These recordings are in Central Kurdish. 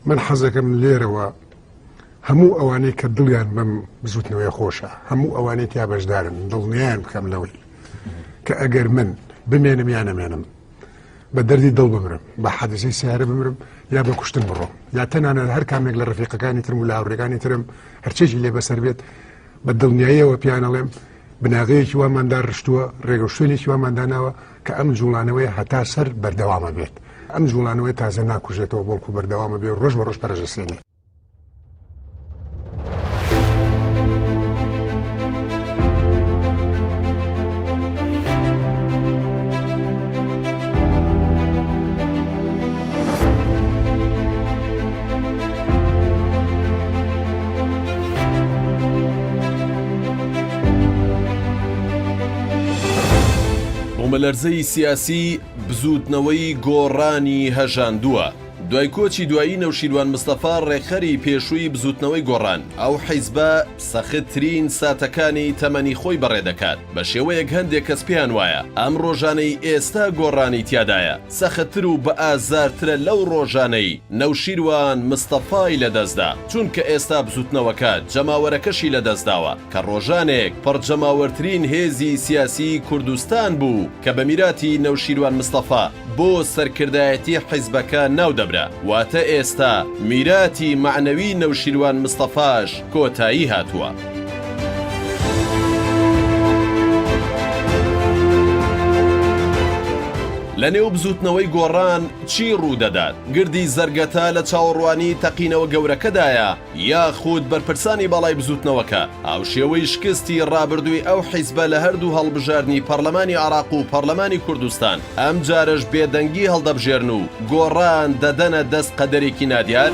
من حەزەکەم لێرەوە هەموو ئەوانەی کە دڵیان بەم بزوتنەوەی خۆشە هەموو ئەوانەی تیا بەشدارن دڵنیان بکەم لەوەی کە ئەگەر من بمێنم یا نەمێنم بە دەردی دڵ بمرم بە حەدەسەی سیارە بمرم یا بە کوشتن بڕۆم یا تەنانەت هەر کامێک لە ڕەفیقەکانی ترم و لە هاوڕێکانی ترم هەرچێکی لێ بەسەر بێت بە دڵنیاییەوە پیانەڵێم بناغەیەکی واماندا ڕشتووە ڕێگە شوێنێکی وامانداناوە کە ئەم جوڵانەوەی هەتا سەر بەردەوامە بێت ئەم جوڵانەوەی تازە ناکوژێتەوە بەڵکو بەردەوامە بێت ڕۆژ بە ڕۆژ پەرەژەسێنێ. بوومەلەرزەی سیاسی بزوتنەوەی گۆڕانی هەژاندووە. دوای کۆچی دوایی نەوشیروان مستەفا ڕێکخەری پێشووی بزوتنەوەی گۆڕان ئەو حیزبە سەختترین ساتەکانی تەمەنی خۆی بەڕێدەکات بە شێوەیەک هەندێک کەس پێیان وایە ئەم ڕۆژانەی ئێستا گۆڕانی تیادایە سەختتر و بە ئازارترە لەو ڕۆژانەی نەوشیروان مستەفای لەدەستدا چونکە ئێستا بزوتنەوەکە جەماوەرەکەشی لەدەستداوە کە ڕۆژانێک پڕجەماوەرترین هێزی سیاسی کوردستان بوو کە بە میراتی نەوشیروان مستەفا بۆ سەرکردایەتی حیزبەکە ناودەبرا واتە ئێستا میراتی معنەوی نەوشیروان مستەفاش کۆتایی هاتووە. لە نێو بزوتنەوەی گۆڕان چی ڕوودەدات؟ گردی زەرگەتە لە چاوەڕوانی تەقینەوە گەورەکەدایە یاخود بەرپرسانی بەڵای بزوتنەوەکە ئەو شێوەی شکستی ڕابردووی ئەو حیزبە لە هەردوو هەڵبژاردننی پەرلەمانی عێراق و پەرلەمانی کوردستان ئەم جارش بێدەنگی هەڵدەبژێرن و گۆڕان دەدەنە دەست قەدەرێکی نادیار؟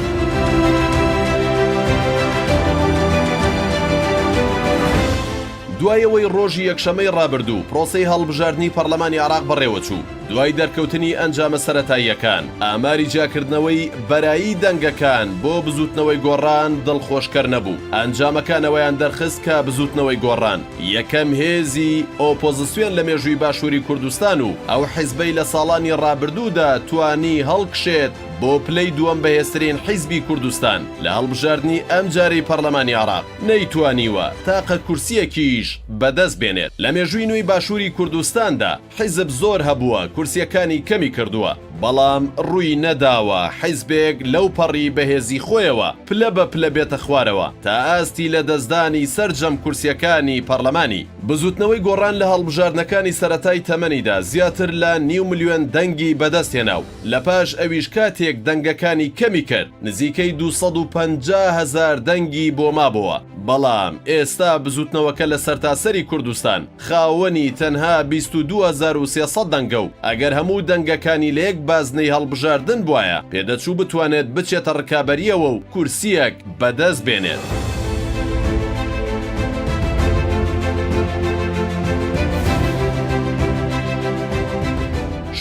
دوایەوەی ڕۆژی یەکشەمەی ڕابردوو پرۆسەی هەڵبژاردننی پەرلەمانی عێراق بەڕێوەچوو دوای دەرکەوتنی ئەنجامە سەرەتاییەکان ئاماری جاکردنەوەی بەرایی دەنگەکان بۆ بزوتنەوەی گۆڕان دڵخۆشکەر نەبوو ئەنجامەکانەوەیان دەرخست کە بزوتنەوەی گۆڕان یەکەم هێزی ئۆپۆزیسیۆن لە مێژووی باشووری کوردستان و ئەو حیزبەی لە ساڵانی ڕابردوودا توانی هەڵکشێت بۆ پلەی دووەم بەهێزترین حیزبی کوردستان لە هەڵبژاردننی ئەم جارەی پەرلەمانی عێراق نەیتوانیوە تاقە کورسیەکیش بەدەست بێنێت لە مێژووی نوێی باشووری کوردستاندا حیزب زۆر هەبووە کورسیەکانی کەمی کردووە بەڵام ڕووی نەداوە حیزبێک لەو پەڕی بەهێزی خۆیەوە پلە بە پلە بێتە خوارەوە تا ئاستی لە دەستدانی سەرجەم کورسیەکانی پەرلەمانی بزوتنەوەی گۆڕان لە هەڵبژاردنەکانی سەرەتای تەمەنیدا زیاتر لە 5 ملیۆن دەنگی بەدەستهێنا و لە پاش ئەویش کاتێک دەنگەکانی کەمی کرد نزیکەی 250,000 دەنگی بۆ مابەوە بەڵام ئێستا بزوتنەوەکە لە سەرتاسەری کوردستان خاوەنی تەنها 22,300 دەنگە و ئەگەر هەموو دەنگەکانی لە یەک بازنەی هەڵبژاردن بووایە پێدەچوو بتوانێت بچێتە ڕکابەریەوە و کورسیەک بەدەست بێنێت.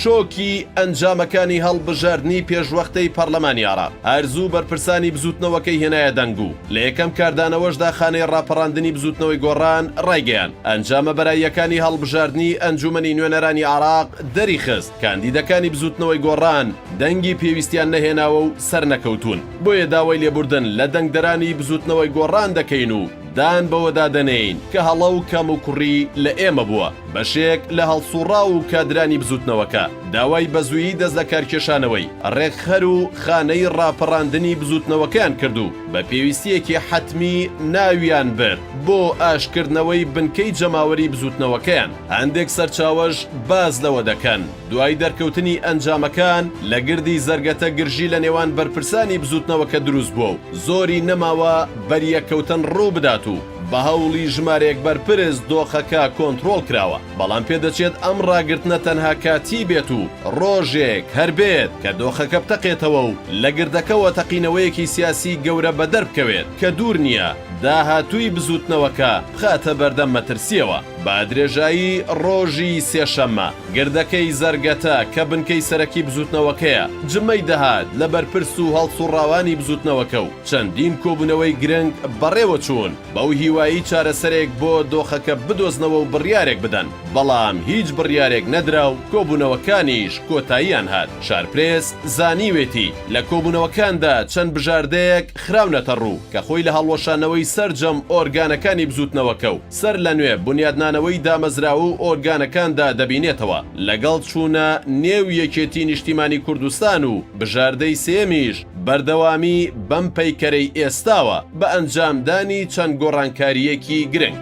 شۆکی ئەنجامەکانی هەڵبژاردننی پێشوەختەی پەرلەمانی عێراق ئارزوو بەرپرسانی بزوتنەوەکەی هێنایە دەنگ و لە یەکەم کاردانەوەشدا خانەی ڕاپەڕاندنی بزوتنەوەی گۆڕان ڕایگەیان ئەنجامە بەراییەکانی هەڵبژاردننی ئەنجومەنی نوێنەرانی عێراق دەریخست کاندیدەکانی بزوتنەوەی گۆڕان دەنگی پێویستیان نەهێناوە و سەر نەکەوتون بۆیە داوای لێبوردن لە دەنگدەرانی بزوتنەوەی گۆڕان دەکەین و دان بەوە دادەنین کە هەڵە و کەم و کوڕی لە ئێمە بووە بەشێک لە هەڵسوڕا و کادرانی بزوتنەوەکە داوای بەزوویی دەست لە کارکێشانەوەی ڕێکخەر و خانەی ڕاپەڕاندنی بزوتنەوەکەیان کردو بە پێویستیەکی حتمی ناویان برد بۆ ئاشکردنەوەی بنکەی جەماوەری بزوتنەوەکەیان هەندێک سەرچاوەش باز لەوە دەکەن دوای دەرکەوتنی ئەنجامەکان لە گردی زەرگەتە گرژی لە نێوان بەرپرسانی بزوتنەوەکە دروست بووە و زۆری نەماوە بەریەکەوتن ڕوو بدات و بە هەوڵی ژمارەیەک بەرپرس دۆخەکە کۆنتڕۆڵ کراوە بەڵام پێدەچێت ئەم ڕاگرتنە تەنها کاتی بێت و ڕۆژێک هەربێت کە دۆخەکە بتەقێتەوە و لە گردەکەوە تەقینەوەیەکی سیاسی گەورە بەدەر بکەوێت کە دوور نییە داهاتووی بزوتنەوەکە بخاتە بەردەم مەترسیەوە با درێژایی ڕۆژی سێشەممە گردەکەی زەرگەتە کە بنکەی سەرەکی بزوتنەوەکەیە جمەی دەهات لە بەرپرس و هەڵسوڕاوانی بزوتنەوەکە و چەندین کۆبوونەوەی گرنگ بەڕێوە چوون بەو هیوایی چارەسەرێک بۆ دۆخەکە بدۆزنەوە و بڕیارێک بدەن بەڵام هیچ بڕیارێک نەدرا و کۆبوونەوەکانیش کۆتاییان هات شارپرێس زانیوێتی لە کۆبوونەوەکاندا چەند بژاردەیەک خراونەتە ڕوو کە خۆی لە هەڵوەشانەوەی سەرجەم ئۆرگانەکانی بزوتنەوەکە و سەر لە نوێ بنیادنانەوەی دامەزراوە و ئۆرگانەکاندا دەبینێتەوە لەگەڵ چوونە نێو یەکێتی نیشتیمانی کوردستان و بژاردەی سێمیش بەردەوامی بەم پەیکەرەی ئێستاوە بە ئەنجامدانی چەند گۆڕانکاریەکی گرنگ.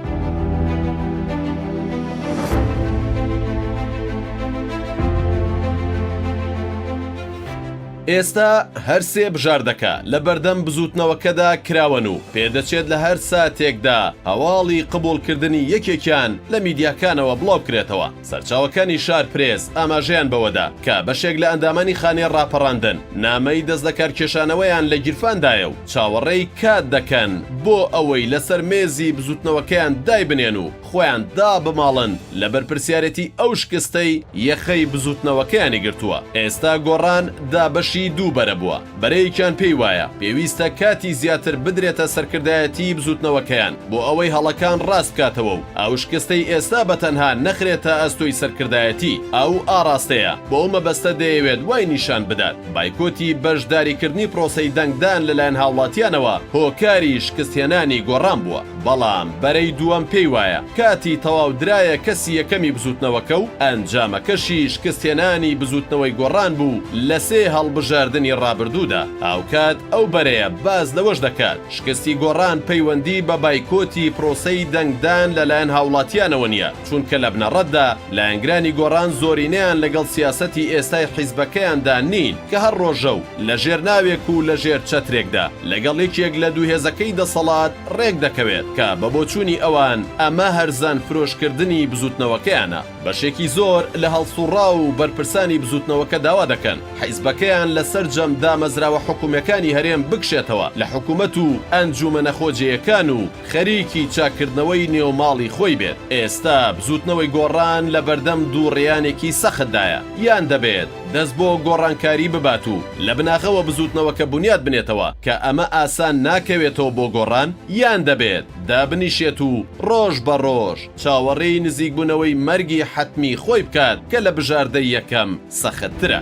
ئێستا هەرسێ بژاردەکە لە بەردەم بزوتنەوەکەدا کراون و پێدەچێت لە هەر ساتێکدا هەواڵی قبولکردنی یەکێکیان لە میدیاکانەوە بڵاو کرێتەوە سەرچاوەکانی شارپرێس ئاماژەیان بەوەدا کە بەشێک لە ئەندامانی خانێ ڕاپەڕاندن نامەی دەست لە کارکێشانەوەیان لە گیرفاندایە و چاوەڕێی کات دەکەن بۆ ئەوەی لەسەر مێزی بزوتنەوەکەیان دایبنێن و خۆیان دا بماڵن لە بەرپرسیارەتی ئەو شکستەی یەخەی بزوتنەوەکەیانی گرتووە ئێستا گۆڕان دابەشی دووبەرە بووە بەرەیەکیان پێی وایە پێویستە کاتی زیاتر بدرێتە سەرکردایەتی بزوتنەوەکەیان بۆ ئەوەی هەڵەکان ڕاست بکاتەوە و ئەو شکستەی ئێستا بەتەنها نەخرێتە ئەستۆی سەرکردایەتی ئەو ئاراستەیە بۆ ئەو مەبەستە دەیەوێت وای نیشان بدات بایکۆتی بەشداریکردنی پرۆسەی دەنگدان لەلایەن هاوڵاتیانەوە هۆکاری شکستێنانی گۆڕان بووە بەڵام بەرەی دووەم پێی وایە کاتی تەواو درایە کەسی یەکەمی بزوتنەوەکە و ئەنجامەکەشی شکستێنانی بزوتنەوەی گۆڕان بوو لە سێ هەڵبژاردننی ڕابردوودا ئاوکات ئەو بەرەیە باز لەوەش دەکات شکستی گۆڕان پەیوەندی بە بایکۆتی پرۆسەی دەنگدان لەلایەن هاوڵاتیانەوە نییە چونکە لە بنەڕەتدا لایەنگرانی گۆڕان زۆرینەیان لەگەڵ سیاسەتی ئێستای حیزبەکەیاندا نین کە هەر ڕۆژە و لە ژێر ناوێک و لە ژێر چەترێکدا لەگەڵ یەکێک لە دوو هێزەکەی دەسەڵات ڕێک دەکەوێت کە بە بۆچوونی ئەوان ئەمە هەرزان فرۆشکردنی بزوتنەوەکەیانە بەشێکی زۆر لە هەڵسوڕا و بەرپرسانی بزوتنەوەکە داوا دەکەن حیزبەکەیان لەسەر جەم دامەزراوە حکوومەکانی هەرێم بکشێتەوە لە حکوومەت و ئەنجومەنە خۆجیەکان و خەریکی چاکردنەوەی نێوماڵی خۆی بێت ئێستا بزوتنەوەی گۆڕان لە بەردەم دوو ڕێیانێکی سەختدایە یان دەبێت دەست بۆ گۆڕانکاری ببات و لە بناغەوە بزوتنەوەکە بنیاد بنێتەوە کە ئەمە ئاسان ناکەوێتەوە بۆ گۆڕان یان دەبێت دابنیشێت و ڕۆژ بە ڕۆژ چاوەڕێی نزیکبوونەوەی مەرگی حتمی خۆی بکات کە لە بژاردەی یەکەم سەختترە.